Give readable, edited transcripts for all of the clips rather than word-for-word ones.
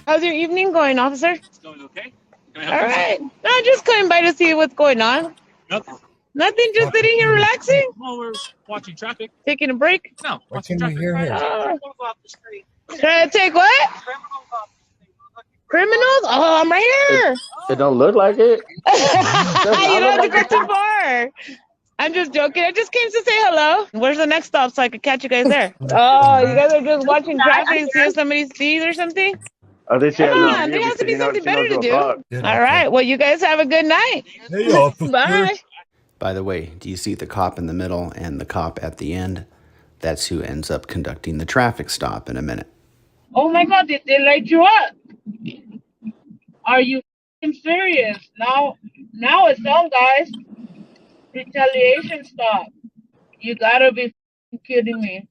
How's your evening going, officer? It's going okay. Can I help you? All right. No, just coming by to see what's going on. Nothing. Nothing, just sitting here relaxing, Well, we're watching traffic. taking a break. No, Why watching can't we hear him? Trying to take what? Criminals? Oh, I'm right here. It don't look like it. You don't have to go too far. I'm just joking. I just came to say hello. Where's the next stop so I could catch you guys there? Oh, you guys are just watching traffic and see if somebody sees or something? I think she Come has it on, there has to be something she knows better to you'll do. talk. Good, All right. Well, you guys have a good night. Hey, officer. Bye. By the way, do you see the cop in the middle and the cop at the end? That's who ends up conducting the traffic stop in a minute. Oh my God, did they light you up? Are you serious? Now it's on, guys. Retaliation stop. You gotta be kidding me.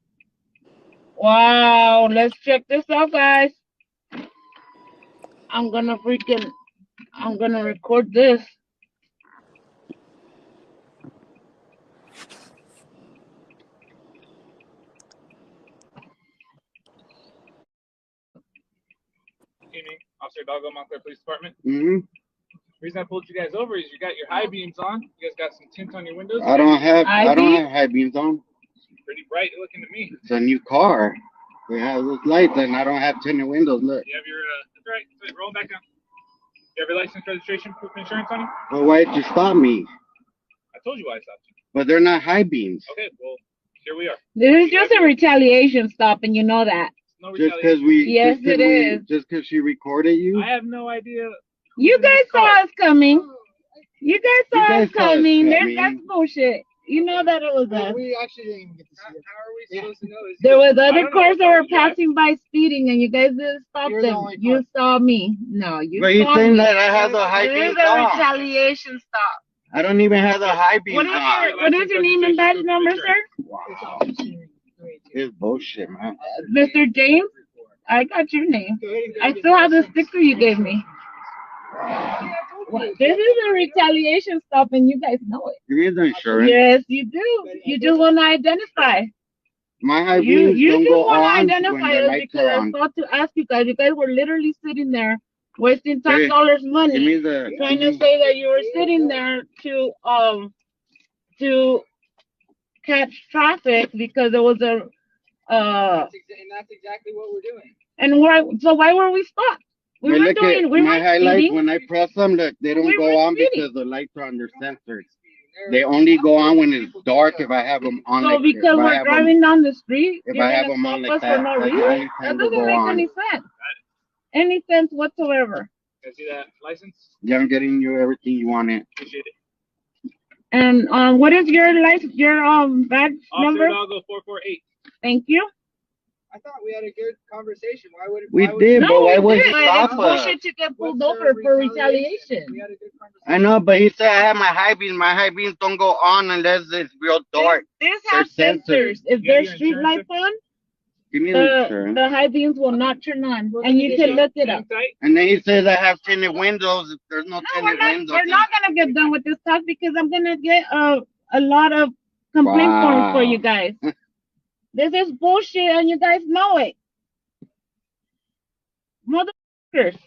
Wow, let's check this out, guys. I'm gonna record this. Evening, Officer Hidalgo, Montclair Police Department. Mm-hmm. The reason I pulled you guys over is you got your high beams on. You guys got some tint on your windows. I don't have high beams on. Pretty bright looking to me. It's a new car. We have those lights and I don't have tinted windows. Look. You have your that's right. That's right. Roll back down. You have your license, registration, proof of insurance on you? But why'd you stop me? I told you why I stopped you. But they're not high beams. Okay, well, here we are. This is just a retaliation stop, and you know that. No Just because we. Yes, it is. Just because she recorded you. I have no idea. You guys saw us coming. You guys saw us coming. That's bullshit. You know that it was us. We actually didn't even get to see it. How are we supposed to know? There was other cars that were passing by speeding, and you guys didn't stop them. You saw me. No, you But saw he's saying me. that I have the high This is beams a on. retaliation stop. I don't even have the high beams on. What is your name and badge number, sir? Wow. It's bullshit, man. Mr. James? I got your name. I still have the sticker you gave me. This is a retaliation stop, and you guys know it. You need the insurance. Yes, you do. You just want to identify. My high beams You don't just go want on to when identify the us lights because are I on. thought to ask you guys. You guys were literally sitting there wasting tax dollars Give money, me the. trying to say that you were sitting there to catch traffic because there was a And that's exactly what we're doing. and why were we stopped? We were Look at we my were highlights. speeding. When I press them, look, they don't We go were on speeding. because the lights are under sensors. They only go on when it's dark if I have them on. So like, because if I we're have driving down the street, if you're I have gonna them on stop like us that, for no that's the reason? only That time they doesn't go make on. any sense. Any sense whatsoever. Can I see that license? Yeah, I'm getting you everything you wanted. Appreciate it. And what is your badge Officer number? Hidalgo 448. Thank you. I thought we had a good conversation. Why would We did, but why would you stop It's us? bullshit to get pulled over for retaliation. We had a good conversation. I know, but he said I have my high beams. My high beams don't go on unless it's real dark. This has They're sensors. If You have there's your street insurance, lights on, Give me the insurance. the high beams will not turn on, and you can look it up. And then he says I have tinted windows. If there's no No, we're tinted not. windows. We're not gonna get done with this talk because I'm gonna get a lot of complaint forms for you guys. This is bullshit, and you guys know it, motherfuckers.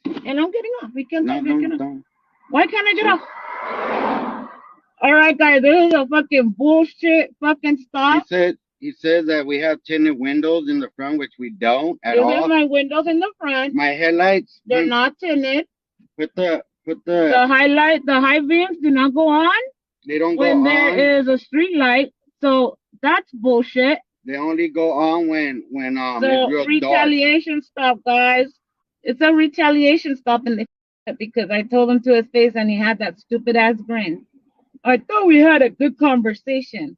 And I'm getting off. We can't. No, don't. Why can't I get off? All right, guys. This is a fucking bullshit fucking stop. He said that we have tinted windows in the front, which we don't at all. These are my windows in the front. My headlights. They're not tinted. Put the. The high beams do not go on They don't go when on. there is a street light. So that's bullshit. They only go on when So it's real retaliation stop, guys. It's a retaliation stop in the because I told him to his face and he had that stupid ass grin. I thought we had a good conversation.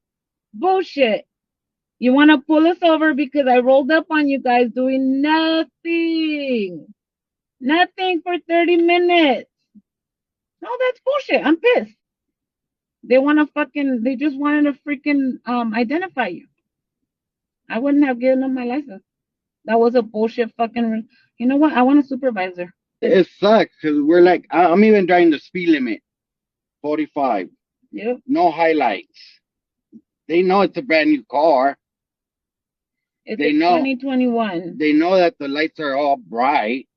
Bullshit. You want to pull us over because I rolled up on you guys doing nothing. Nothing for 30 minutes. No, that's bullshit. I'm pissed. They just wanted to freaking identify you. I wouldn't have given them my license. That was a bullshit fucking. You know what? I want a supervisor. It sucks because we're like, I'm even driving the speed limit, 45. Yep. No highlights. They know it's a brand new car. It's They a know. 2021. They know that the lights are all bright.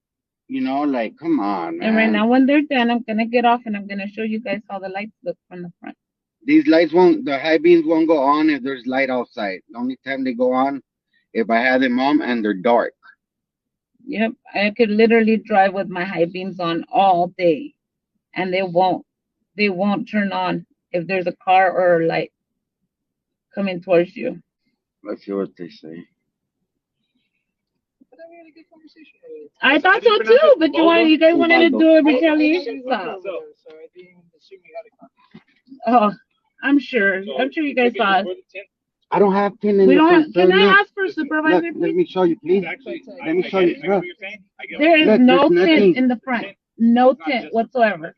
You know, like, come on, man. And right now, when they're done, I'm gonna get off and I'm gonna show you guys how the lights look from the front. These lights won't, the high beams won't go on if there's light outside. The only time they go on if I have them on and they're dark. Yep, I could literally drive with my high beams on all day, and they won't turn on if there's a car or a light coming towards you. Let's see what they say. I thought we had a good conversation earlier. I thought so too, but you guys wanted to do a retaliation I stuff. so I didn't assume you had a conversation. Oh, I'm sure you guys saw it. I don't have 10 in We the don't have. front, Can sir. I Look, ask for a supervisor, Let please? me show you, please. Actually, Let me show you. I get what you're saying. I get There is Look, no there's tint nothing. in the front. No tint whatsoever.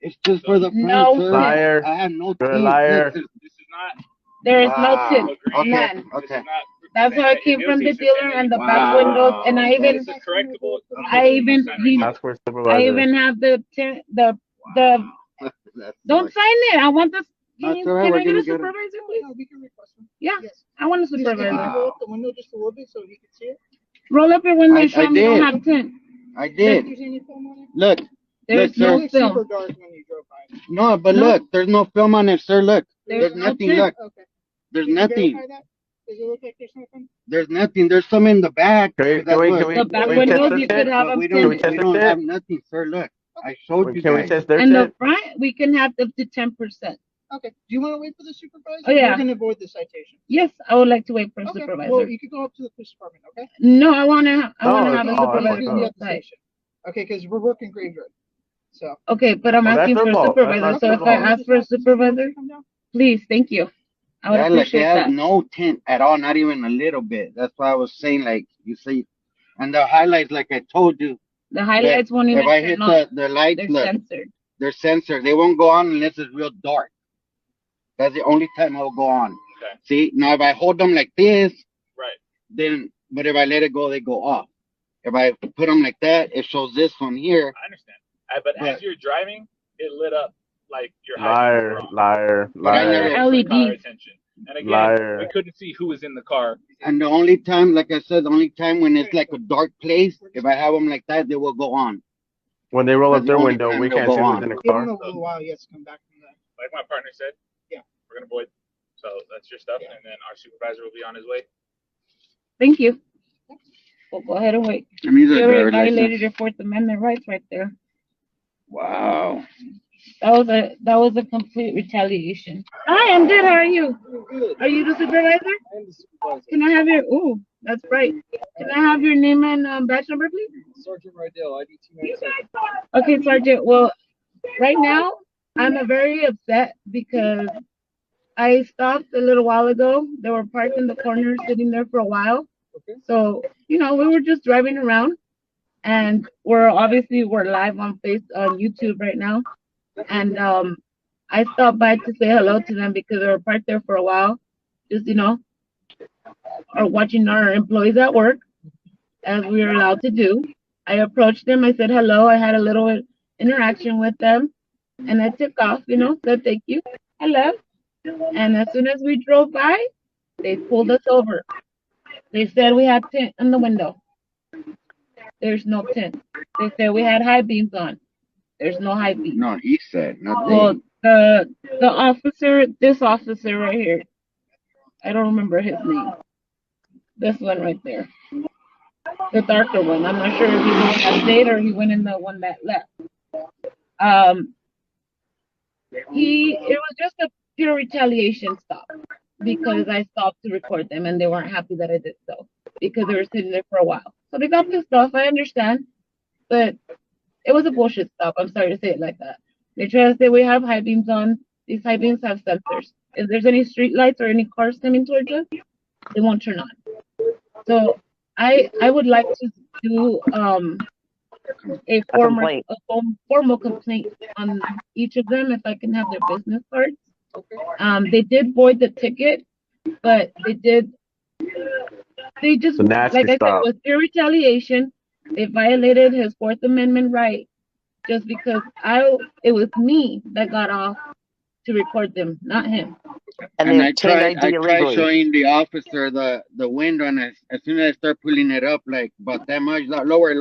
It's just for the front, No sir. Liar. I have no You're a tint. liar. Look, This is not. There is no Wow. tint. Okay, None. okay. That's how it came from the dealer and the back windows, and I even, It's a correctable. Ask for a I supervisor. even have the tint, the. That's Don't like- sign it. I want this. That's Can all right, I we're get a gonna get it. supervisor, please? No, we can request one. Yeah, Yes. I want a Just if you supervisor. can roll up the window just a little bit so he can see it. Roll up your window I- and show I them you don't did. have tint. I If did. there's any film on it. Look. There's Look, no sir. It looked super film. dark when you drove by. No, but No. look, there's no film on it, sir. Look. There's no nothing. tint. Look. Okay. There's Can you nothing. verify that? Does it look like there's nothing? There's nothing. There's some in the back. Can we- That's can we- what- can we- The back can we windows, test you their could tint? have But them we Can we tinted. test we their don't tint? have nothing, sir. Look. I showed you Can we guys. test their And the tint? front, we can have up to 10%. Okay. Do you want to wait for the supervisor? Oh, yeah. We're gonna avoid the citation. Yes, I would like to wait for a Okay. supervisor. Well, you could go up to the police department. Okay. No, I wanna have a Oh, Okay, supervisor he's on gonna be the at the side. station. Okay, because we're working graveyard. So. Okay, but I'm Well, that's asking their for a fault. supervisor. That's So their if I fault. ask for a supervisor, please, thank you. I would Yeah, like appreciate they have that. no tint at all, not even a little bit. That's why I was saying, like you see, and the highlights, like I told you, The highlights won't even if I hit turn on. the lights, They're look, censored. they're censored. They won't go on unless it's real dark. That's the only time it'll go on. Okay. See, now if I hold them like this, Right. then, but if I let it go, they go off. If I put them like that, it shows this one here. I understand. But Yeah. as you're driving, it lit up like your Liar, liar, But I liar. never- LED. Attention. And again, Liar. we couldn't see who was in the car. And the only time, like I said, the only time when it's like a dark place, if I have them like that, they will go on. When they roll up That's their the only window, time we they'll can't go see who's on. in the Give him car. a little while. He has to come back from that. Like my partner said. Yeah. We're gonna void. So that's your stuff, Yeah. and then our supervisor will be on his way. Thank you. Well, go ahead and wait. I mean, You already violated your Fourth Amendment rights right there. Wow. That was a complete retaliation. Hi, I'm good. How are you? Good. Are you the supervisor? I'm the supervisor. Can I have your? Ooh, that's right. Can I have your name and badge number, please? Sergeant Rydell, ID 297. Okay, Sergeant. Well, right now I'm very upset because I stopped a little while ago. They were parked in the corner, sitting there for a while. Okay. So we were just driving around, and we're live on YouTube right now, and I stopped by to say hello to them because they were parked there for a while, just or watching our employees at work, as we were allowed to do. I approached them. I said hello. I had a little interaction with them, and I took off. Said thank you. I left, and as soon as we drove by, they pulled us over. They said we had tint in the window. There's no tint. They said we had high beams on. There's no high beams. No, he said, not Well, they. this officer right here, I don't remember his name. This one right there. The darker one. I'm not sure if he went that stayed or he went in the one that left. It was just a pure retaliation stop because I stopped to record them and they weren't happy that I did so because they were sitting there for a while. So they got pissed off. I understand, but it was a bullshit stop. I'm sorry to say it like that. They try to say we have high beams on. These high beams have sensors. If there's any street lights or any cars coming towards us, they won't turn on. So I would like to do a formal complaint on each of them if I can have their business cards. Okay. They did void the ticket, but they just The nasty like I said, stop. it was pure retaliation. They violated his Fourth Amendment right just because it was me that got off to record them, not him. And I tried showing the officer the window, and as soon as I start pulling it up, like about that much, lower,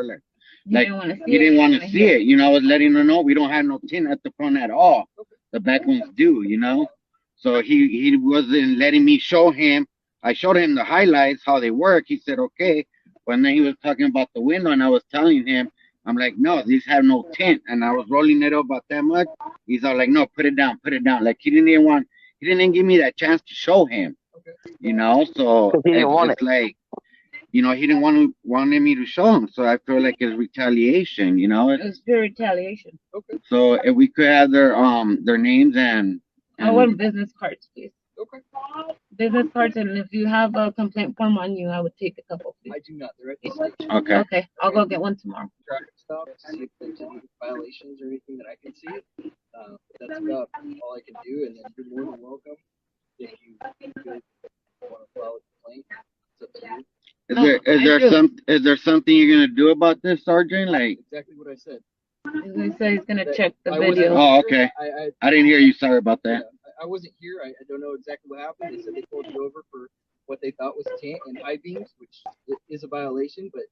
like, He Like, didn't want to see he didn't want to it. see it. You know, I was letting her know we don't have no tint at the front at all. The back ones do, you know. So he wasn't letting me show him. I showed him the highlights, how they work. He said, okay. But then he was talking about the window, and I was telling him, I'm like, no, these have no tint. And I was rolling it up about that much. He's all like, no, put it down, put it down. Like, he didn't even give me that chance to show him, you know. So Because he didn't want it's like, you know, he didn't wanted me to show him. So I feel like it's retaliation, you know. It was pure retaliation. Okay. So if we could have their names and I want business cards, please. Okay. Business cards, and if you have a complaint form on you, I would take a couple, please. I do not. They're at the station. okay. Okay, I'll go get one tomorrow. Traffic stop, see if there's any violations or anything that I can see. That's about all I can do, and then you're more than welcome if you feel want to file a complaint. It's up to you. Is there something you're gonna do about this, Sergeant? Like, Exactly what I said. He said he's gonna check the I wasn't video. Oh, here. okay. I didn't hear you. Sorry about Yeah, that. I wasn't here. I don't know exactly what happened. They said they pulled you over for what they thought was tint and high beams, which is a violation. But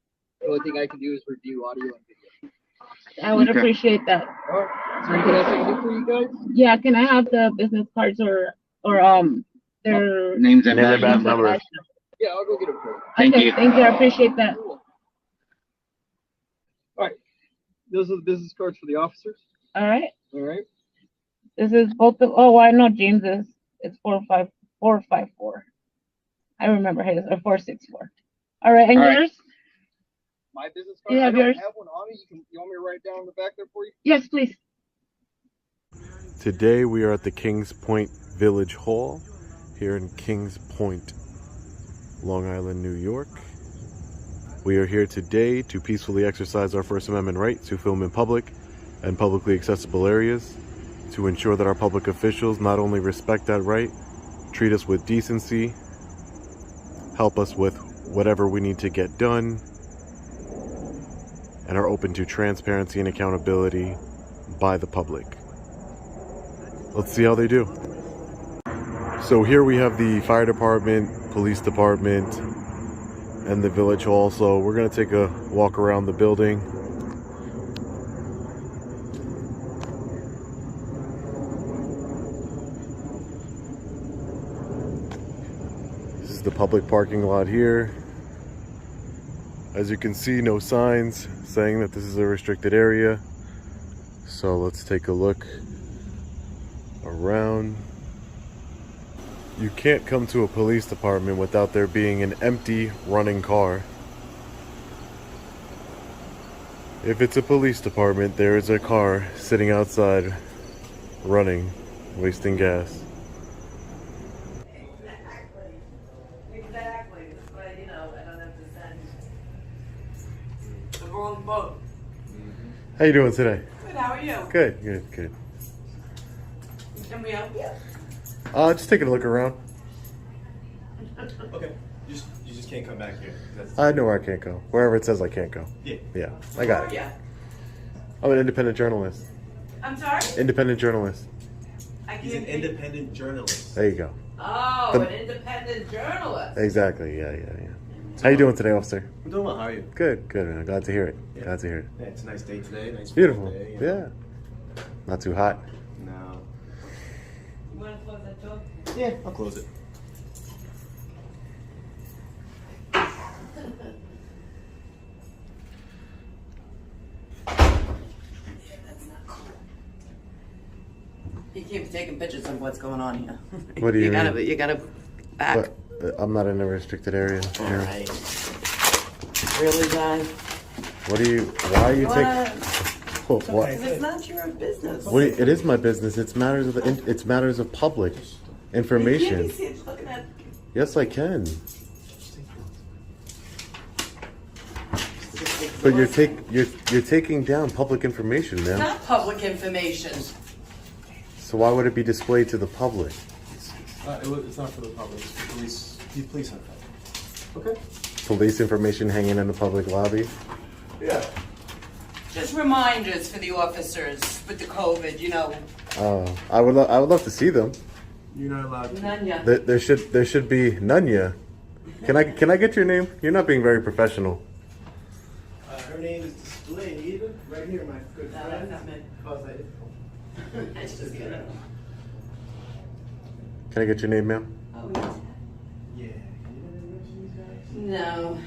the only thing I can do is review audio and video. I would Okay. appreciate that. All right. Is there anything else I can do for you guys? Yeah, can I have the business cards or their Names and Name and badge badge numbers. numbers. Yeah, I'll go get it for you. Thank Okay, you. thank you. I appreciate that. Cool. All right. Those are the business cards for the officers. All right. All right. This is both of. Oh, I know James's. It's 454. I remember his, or 464. All right, and All right. yours? My business card. You have I don't yours? have one on me. You want me to write down on the back there for you? Yes, please. Today we are at the Kings Point Village Hall here in Kings Point, Long Island, New York. We are here today to peacefully exercise our First Amendment right to film in public and publicly accessible areas, to ensure that our public officials not only respect that right, treat us with decency, help us with whatever we need to get done, and are open to transparency and accountability by the public. Let's see how they do. So here we have the fire department, police department, and the village hall. So we're gonna take a walk around the building. This is the public parking lot here. As you can see, no signs saying that this is a restricted area. So let's take a look around. You can't come to a police department without there being an empty running car. If it's a police department, there is a car sitting outside running, wasting gas. Exactly. But you know, I don't have to send the wrong boat. How you doing today? Good, how are you? Good, good, good. Can we help you? Just taking a look around. Okay, you just can't come back here. I know where I can't go. Wherever it says I can't go. Yeah. Yeah, I got it. Yeah. I'm an independent journalist. I'm sorry? Independent journalist. I He's an can't. independent journalist. There you go. Oh, The- an independent journalist. Exactly. Yeah. How you doing today, officer? I'm doing well. How are you? Good, good, man. Glad to hear it. Yeah. Glad to hear it. Yeah, it's a nice day today. Nice Beautiful. fall day, you Yeah. know. Not too hot. No. You want to close that door? Yeah, I'll close it. You can't be taking pictures of what's going on here. What do you mean? You gotta back. But I'm not in a restricted area. All here. right. Really, John? Why are you taking? What? What? Because it's not your business. It is my business. It's matters of public You can't information. be sitting looking at. Yes, I can. But you're taking down public information, man. Not public information. So why would it be displayed to the public? It's not for the public. It's for police. Police have that. Okay. Police information hanging in the public lobby. Yeah. Just reminders for the officers with the COVID, you know. I would love to see them. You're not allowed to. None yet. There should be Nunya. Can I get your name? You're not being very professional. Her name is displayed right here, my good No, friend. that's not me. How's that? That's just kidding. Can I get your name, ma'am? Oh, yes. Yeah. Can you mention these guys? No.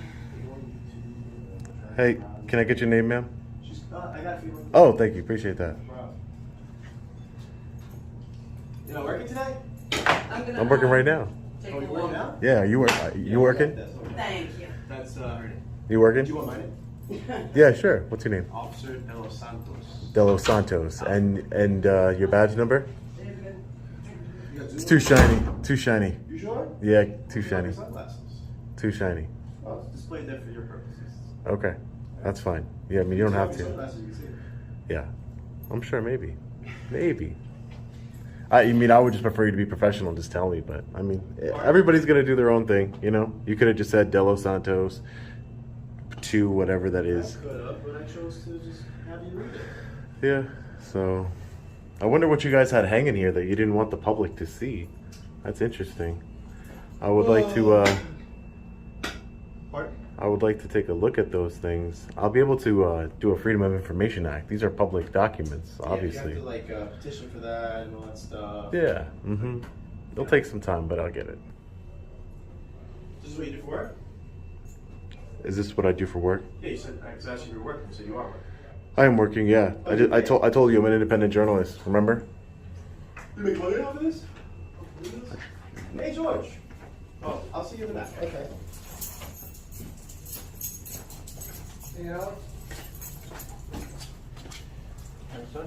Hey, can I get your name, ma'am? I got a few. Oh, thank you. Appreciate that. You not working today? I'm working right now. Take Oh, a you walk. working now? Yeah, you work. You working? Thank you. That's her name. You working? Do you want my name? Yeah, sure. What's your name? Officer De Los Santos. De Los Santos. And your badge number? You got It's Zoom? too shiny. Too shiny. You sure? Yeah, too You got shiny. your sunglasses. Too shiny. Oh, it's displayed there for your purposes. Okay, that's fine. Yeah, I mean you don't have to. Sunglasses, you can see it. Yeah, I'm sure. Maybe. I mean, I would just prefer you to be professional and just tell me. But I mean, everybody's gonna do their own thing. You know, you could have just said De Los Santos to whatever that is. I could have, but I chose to just have you read it. Yeah. So, I wonder what you guys had hanging here that you didn't want the public to see. That's interesting. I would like to. Pardon? I would like to take a look at those things. I'll be able to do a Freedom of Information Act. These are public documents, obviously. Yeah, you have to like petition for that and all that stuff. Yeah. Mm-hmm. It'll take some time, but I'll get it. This is what you do for work? Is this what I do for work? Yeah, you said I asked you were working, so you are working. I am working. Yeah. I told you I'm an independent journalist. Remember? You make money off of this? Hey, George. Oh, I'll see you in the back. Okay. Hey, Alex. Thanks, son.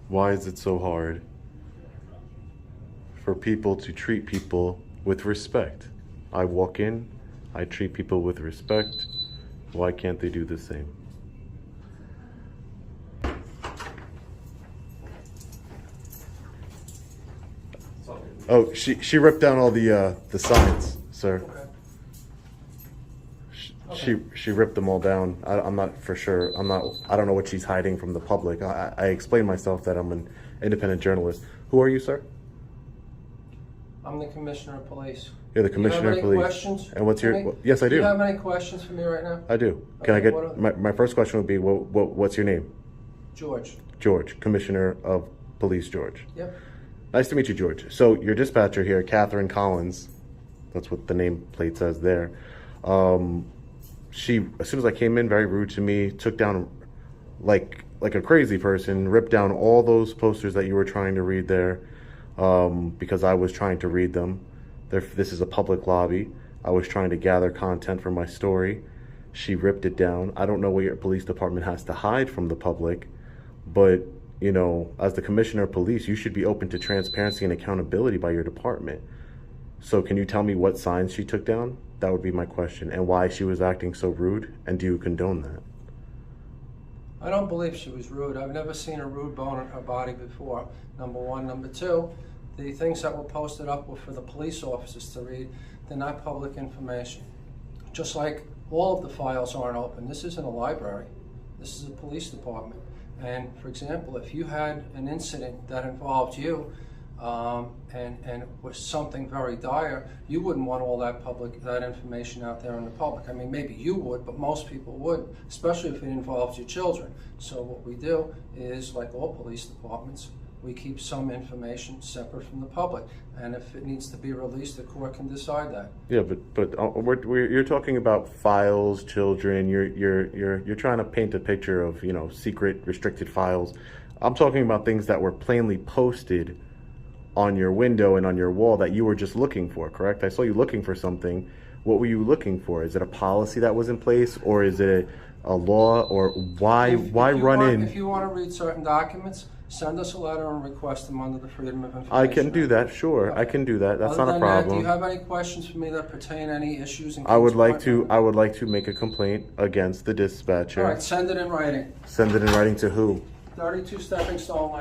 Why is it so hard for people to treat people with respect? I walk in, I treat people with respect. Why can't they do the same? Oh, she ripped down all the signs, sir. She ripped them all down. I'm not for sure. I don't know what she's hiding from the public. I explained myself that I'm an independent journalist. Who are you, sir? I'm the Commissioner of Police. You're the Commissioner of Do you have any Police. questions And what's for your? me? Yes, I Do you do. have any questions for me right now? I do. Can I Okay, get what my first question would be what's your name? George. George, Commissioner of Police George. Yep. Nice to meet you, George. So your dispatcher here, Catherine Collins, that's what the nameplate says there. She, as soon as I came in, very rude to me, took down like a crazy person, ripped down all those posters that you were trying to read there, because I was trying to read them. This is a public lobby. I was trying to gather content for my story. She ripped it down. I don't know what your police department has to hide from the public, but you know, as the Commissioner of Police, you should be open to transparency and accountability by your department. So can you tell me what signs she took down? That would be my question. And why she was acting so rude? And do you condone that? I don't believe she was rude. I've never seen a rude bone in her body before, number one. Number two, the things that were posted up were for the police officers to read. They're not public information. Just like all of the files aren't open. This isn't a library. This is a police department. And for example, if you had an incident that involved you, and it was something very dire, you wouldn't want all that information out there in the public. I mean, maybe you would, but most people wouldn't, especially if it involves your children. So what we do is, like all police departments, we keep some information separate from the public. And if it needs to be released, the court can decide that. Yeah, but you're talking about files, children. You're trying to paint a picture of, you know, secret, restricted files. I'm talking about things that were plainly posted on your window and on your wall that you were just looking for, correct? I saw you looking for something. What were you looking for? Is it a policy that was in place, or is it a law, or why run in? If you want to read certain documents, send us a letter and request them under the Freedom of Information I can do Act. that, sure. Okay. I can do that. That's Other not a than that, problem. do you have any questions for me that pertain any issues? I would like to make a complaint against the dispatcher. All right, send it in writing. Send it in writing to who? 32 Stepping Stone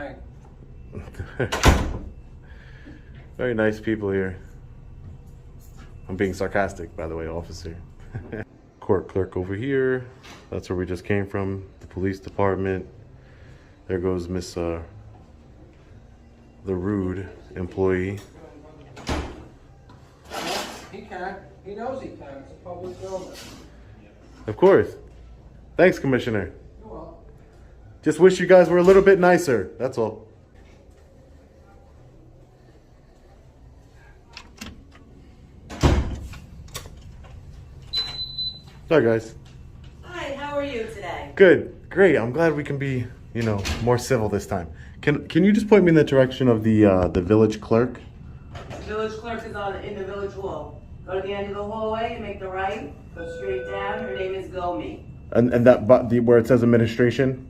Lane. Very nice people here. I'm being sarcastic, by the way, officer. Court clerk over here. That's where we just came from, the police department. There goes Miss the rude employee. He can. He knows he can. It's a public building. Of course. Thanks, Commissioner. You're welcome. Just wish you guys were a little bit nicer. That's all. Hi, guys. Hi, how are you today? Good. Great. I'm glad we can be, more civil this time. Can you just point me in the direction of the village clerk? The village clerk is in the village hall. Go to the end of the hallway, you make the right, go straight down. Her name is Gomi. And that where it says administration?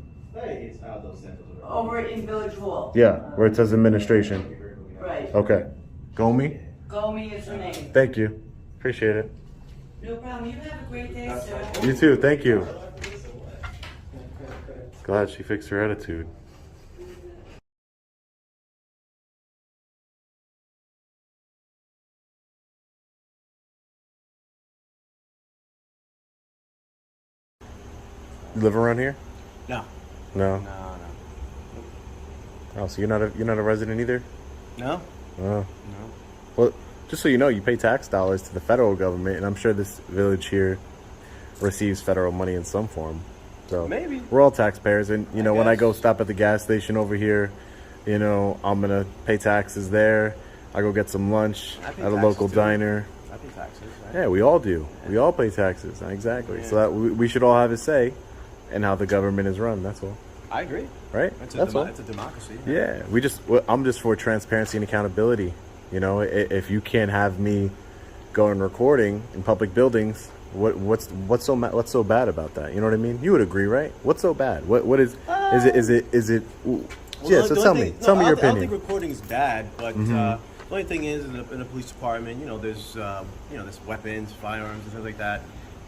Over in Village Hall. Yeah, where it says administration. Right. Okay. Gomi? Gomi is her name. Thank you. Appreciate it. No problem. You have a great day, sir. You too. Thank you. Glad she fixed her attitude. You live around here? No. No. No. Oh, so you're not a resident either? No. Oh. No. Well, just so you know, you pay tax dollars to the federal government, and I'm sure this village here receives federal money in some form. So maybe we're all taxpayers, and when I go stop at the gas station over here, I'm gonna pay taxes there. I go get some lunch at a local diner. I pay taxes. Right? Yeah, we all do. Yeah. We all pay taxes. Exactly. Yeah. So that we should all have a say in how the government is run. That's all. I agree. Right? That's all. It's a democracy. Yeah. I'm just for transparency and accountability. If you can't have me going recording in public buildings, what's so bad about that? You know what I mean? You would agree, right? What's so bad? What is it? Yeah. So tell me your opinion. I don't think recording is bad, but the only thing is in a police department, there's there's weapons, firearms, and things like that.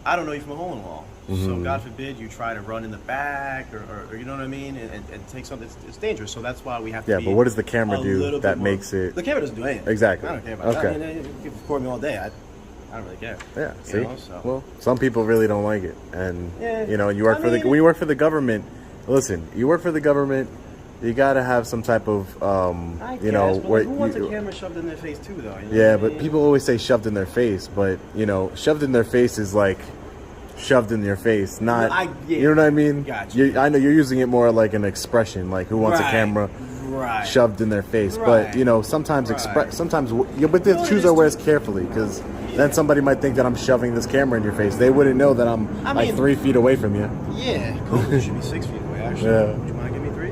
I don't know you from a hole in the wall. So God forbid you try to run in the back or you know what I mean, and take something. It's dangerous. So that's why we have to. Yeah, but what does the camera do that makes it? The camera doesn't do anything. Exactly. I don't care about that. I mean, you can record me all day. I don't really care. Yeah. See. So. Well, some people really don't like it, and you work when you work for the government. Listen, you work for the government. You gotta have some type of, where who wants a camera shoved in their face too, though? Yeah, but people always say shoved in their face, but shoved in their face is like shoved in your face, not. You know what I mean? Gotcha. I know you're using it more like an expression, like who wants a camera shoved in their face, but sometimes sometimes but they choose our words carefully because then somebody might think that I'm shoving this camera in your face. They wouldn't know that I'm 3 feet away from you. Yeah, COVID should be 6 feet away. Actually, would you mind giving me 3?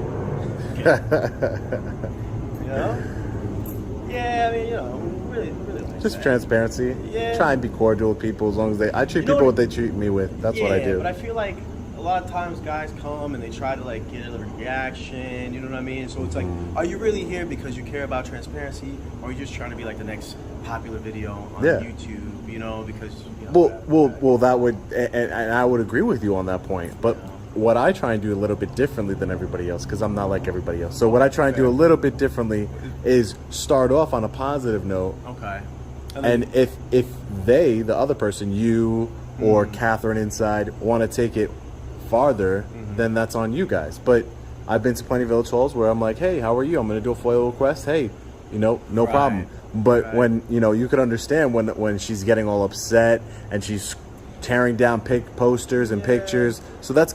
Yeah, I mean, really like just that. Transparency. Yeah. Try and be cordial with people as long as I treat people what they treat me with. That's what I do. But I feel like a lot of times guys come and they try to get a reaction, you know what I mean? So it's like, are you really here because you care about transparency, or are you just trying to be like the next popular video on YouTube, because well that would and I would agree with you on that point, but what I try and do a little bit differently than everybody else, because I'm not like everybody else. So what I try and do a little bit differently is start off on a positive note. Okay. And if they, the other person, you or Catherine inside, want to take it farther, then that's on you guys. But I've been to plenty of village halls where I'm like, hey, how are you? I'm going to do a FOIA request. Hey, no problem. But when, you could understand when she's getting all upset and she's tearing down posters and pictures. So that's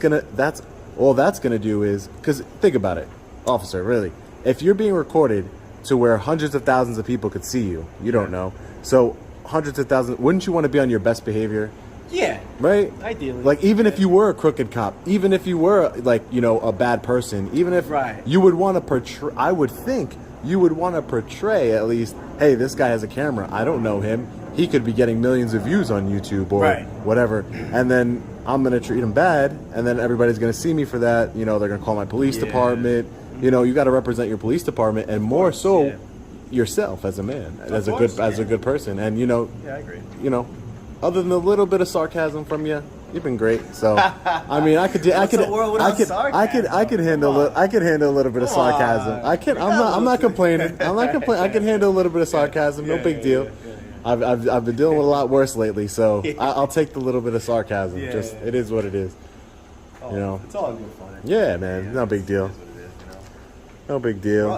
all that's gonna do is, because think about it, officer, really, if you're being recorded to where hundreds of thousands of people could see you, you don't know. So hundreds of thousands, wouldn't you want to be on your best behavior? Yeah. Right? Ideally. Like, even if you were a crooked cop, even if you were a bad person, even if you would want to portray, I would think you would want to portray at least, hey, this guy has a camera. I don't know him. He could be getting millions of views on YouTube or whatever. And then I'm going to treat him bad. And then everybody's going to see me for that. They're going to call my police department. You got to represent your police department and more so yourself as a man, as a good person. And, I agree. Other than a little bit of sarcasm from you, you've been great. So, I mean, I could handle a little bit of sarcasm. I'm not complaining. I can handle a little bit of sarcasm. No big deal. I've been dealing with a lot worse lately, so I'll take the little bit of sarcasm. It is what it is. It's all good fun. Yeah, man. No big deal. No big deal.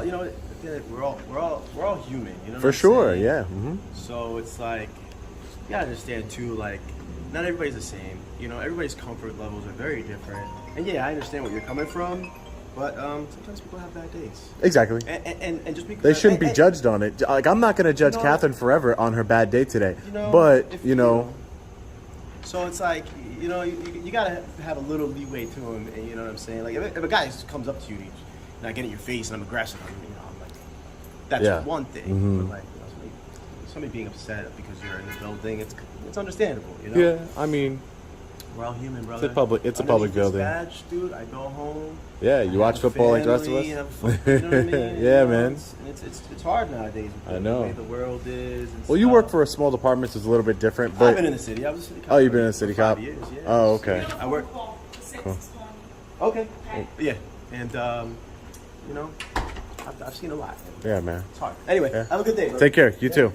We're all human. For sure. Yeah. So it's like, you gotta understand too, like, not everybody's the same. You know, everybody's comfort levels are very different. And yeah, I understand where you're coming from, but sometimes people have bad days. Exactly. And just because they shouldn't be judged on it. Like, I'm not gonna judge Catherine forever on her bad day today. But you know. So it's like, you know, you gotta have a little leeway to him. And you know what I'm saying? Like, if a guy just comes up to you and I get in your face and I'm aggressive, you know, I'm like, that's one thing. Mm-hmm. But like, you know, somebody being upset because you're in the building, it's understandable, you know? Yeah, I mean, we're all human, brother. It's a public building. Badge, dude, I go home. Yeah, you watch football like the rest of us. Have fun, you know what I mean? Yeah, man. It's hard nowadays. With I know. The way the world is. Well, you work for a small department, so it's a little bit different. But I've been in the city. I was a city cop. Oh, you've been in a city cop? 5 years, yeah. Oh, okay. I work. Cool. Okay. Yeah, and you know, I've seen a lot. Yeah, man. It's hard. Anyway, have a good day, bro. Take care. You too.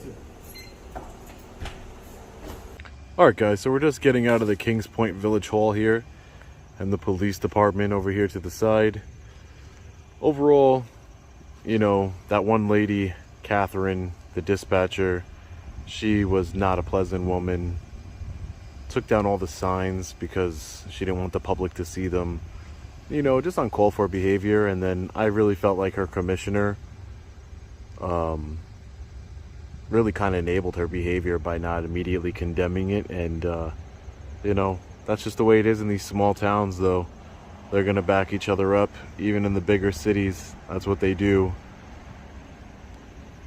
All right, guys. So we're just getting out of the Kings Point Village Hall here, and the police department over here to the side. Overall, you know, that one lady, Catherine, the dispatcher, she was not a pleasant woman. Took down all the signs because she didn't want the public to see them. You know, just uncalled for behavior. And then I really felt like her commissioner really kind of enabled her behavior by not immediately condemning it. And you know, that's just the way it is in these small towns, though. They're gonna back each other up. Even in the bigger cities, that's what they do.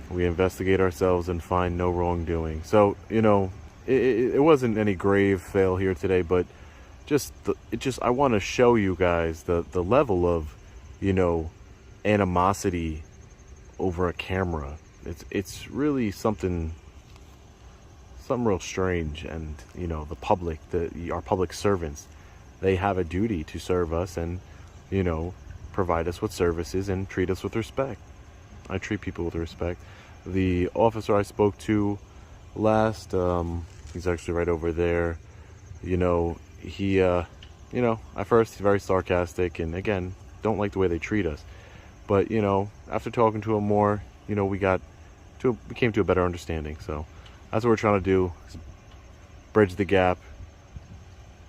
We investigate ourselves and find no wrongdoing. So, you know, it wasn't any grave fail here today, but I want to show you guys the level of, you know, animosity over a camera. It's really something real strange. And you know, the public, our public servants, they have a duty to serve us and, you know, provide us with services and treat us with respect. I treat people with respect. The officer I spoke to last, he's actually right over there. You know, he, you know, at first he's very sarcastic, and again, don't like the way they treat us. But, you know, after talking to him more, you know, we came to a better understanding. So that's what we're trying to do, is bridge the gap,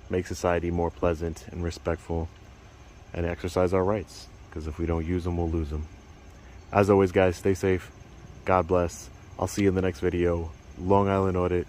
make society more pleasant and respectful, and exercise our rights. Because if we don't use them, we'll lose them. As always, guys, stay safe. God bless. I'll see you in the next video. Long Island Audit.